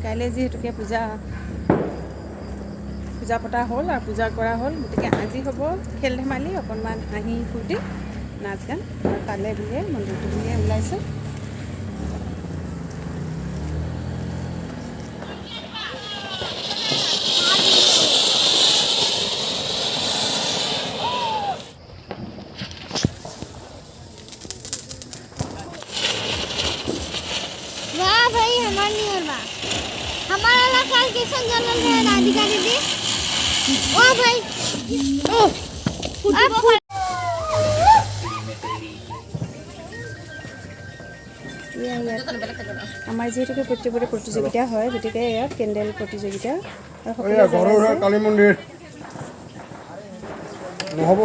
কাইলৈ যিহেতুকে পূজা পতা হ'ল আৰু পূজা কৰা হ'ল, গতিকে আজি হ'ব খেল ধেমালি, অকণমান হাঁহি ফূৰ্তি, নাচ গান, আৰু তালে বুলিয়ে মন্দিৰটো বুলিয়ে ওলাইছোঁ। हमारा कल किशन जनरल है राधिका दीदी। ओ भाई আমাৰ যিহেতুকে প্ৰত্যেকৰে প্ৰতিযোগিতা হয়, গতিকে ইয়াত কেণ্ডেল প্ৰতিযোগিতা কালী মন্দিৰ নহ'ব।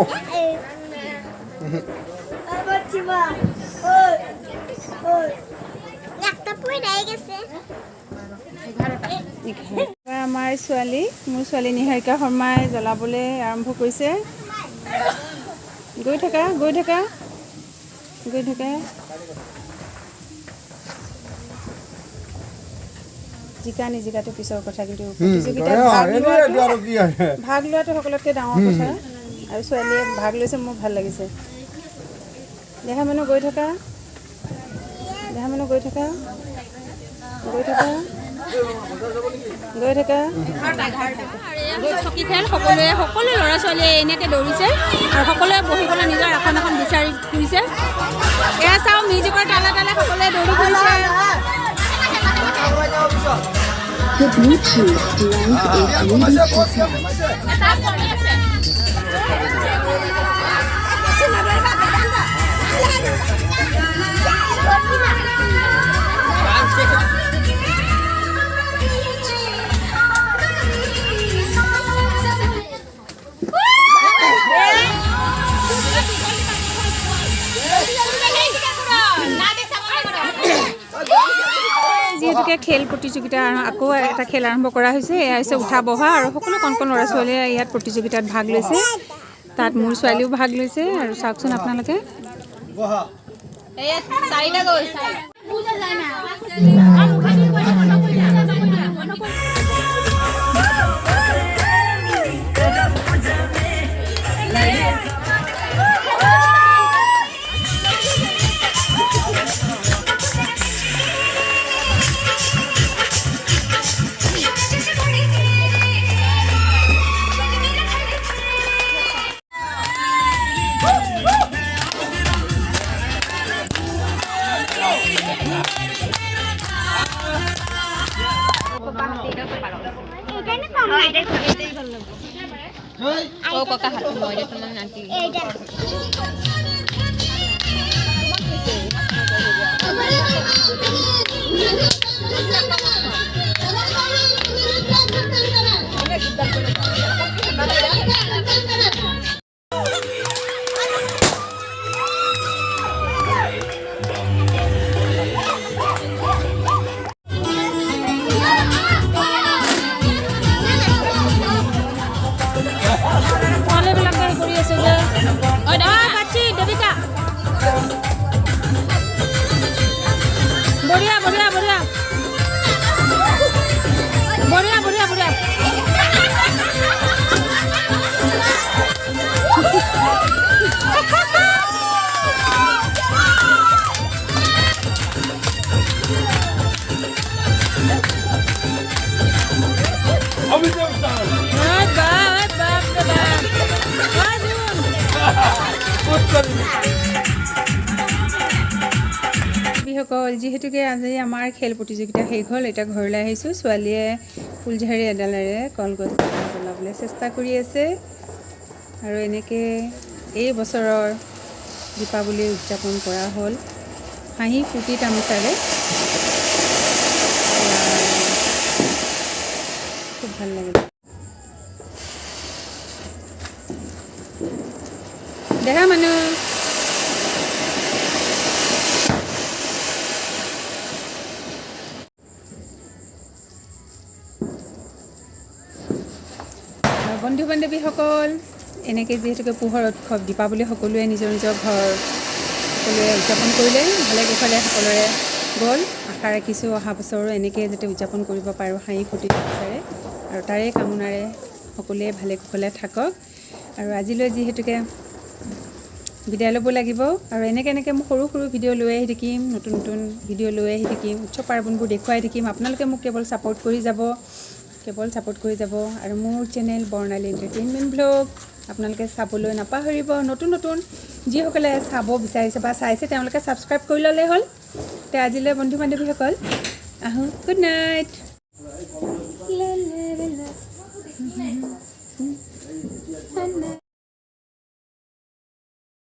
আমাৰ ছোৱালী, মোৰ ছোৱালী নিহাৰিকা শৰ্মাই জ্বলাবলৈ আৰম্ভ কৰিছে। গৈ থাকা গৈ থাকা গৈ থাকা। জিকা নিজিকাটো পিছৰ কথা, কিন্তু প্ৰতিযোগিতাত ভাগ লোৱাটো সকলোতকৈ ডাঙৰ কথা, আৰু ছোৱালীয়ে ভাগ লৈছে, মোৰ ভাল লাগিছে। দেহা মানুহ গৈ থাকা, দেহা মানুহ গৈ থাকা গৈ থাকা গৈ থাকা। চকী খেল সকলো ল'ৰা ছোৱালীয়ে এনেকৈ দৌৰিছে আৰু সকলোৱে বহিবলৈ নিজৰ এখন এখন বিচাৰি ফুৰিছে। এয়া চাওঁ, মিউজিকৰ তালে তালে সকলোৱে দৌৰি ফুৰিছে। The Bluetooth device is যিহেতুকে খেল প্ৰতিযোগিতা আকৌ এটা খেল আৰম্ভ কৰা হৈছে। এয়া হৈছে উঠা বহা, আৰু সকলো কণ কণ ল'ৰা ছোৱালীয়ে ইয়াত প্ৰতিযোগিতাত ভাগ লৈছে। তাত মোৰ ছোৱালীও ভাগ লৈছে, আৰু চাওকচোন আপোনালোকে। বঢ়িয়া বঢ়িয়া বঢ়িয়া বঢ়িয়া বঢ়িয়া বঢ়িয়া। সকল যিহেতুকে আজি আমাৰ খেল প্ৰতিযোগিতা শেষ হ'ল, এতিয়া ঘৰলৈ আহিছোঁ। ছোৱালীয়ে ফুলঝাৰি এডালেৰে কলগছ জ্বলাবলৈ চেষ্টা কৰি আছে, আৰু এনেকৈ এই বছৰৰ দীপাৱলী উদযাপন কৰা হ'ল হাঁহি ফূৰ্তি তামাচাৰে। খুব ভাল লাগিল। দেখা মানুহ বন্ধু বান্ধৱীসকল এনেকৈ যিহেতুকে পোহৰ উৎসৱ দীপাৱলী সকলোৱে নিজৰ নিজৰ ঘৰ সকলোৱে উদযাপন কৰিলে ভালে কুশলে সকলোৰে গ'ল আশা ৰাখিছোঁ অহা বছৰো এনেকৈ যাতে উদযাপন কৰিব পাৰোঁ হাঁহি ফূৰ্তি বিচাৰে আৰু তাৰে কামনাৰে সকলোৱে ভালে কুশলে থাকক আৰু আজিলৈ যিহেতুকে বিদায় ল'ব লাগিব আৰু এনেকৈ মই সৰু সৰু ভিডিঅ' লৈ আহি থাকিম নতুন নতুন ভিডিঅ' লৈ আহি থাকিম উৎসৱ পাৰ্বণবোৰ দেখুৱাই থাকিম আপোনালোকে মোক কেৱল ছাপোৰ্ট কৰি যাব আৰু মোৰ চেনেল বৰ্ণালী এণ্টাৰটেইনমেণ্ট ব্লগ আপোনালোকে চাবলৈ নাপাহৰিব নতুন নতুন যিসকলে চাব বিচাৰিছে বা চাইছে তেওঁলোকে ছাবস্ক্ৰাইব কৰি ল'লেই হ'ল তে আজিলৈ বন্ধু বান্ধৱীসকল আহোঁ গুড নাইট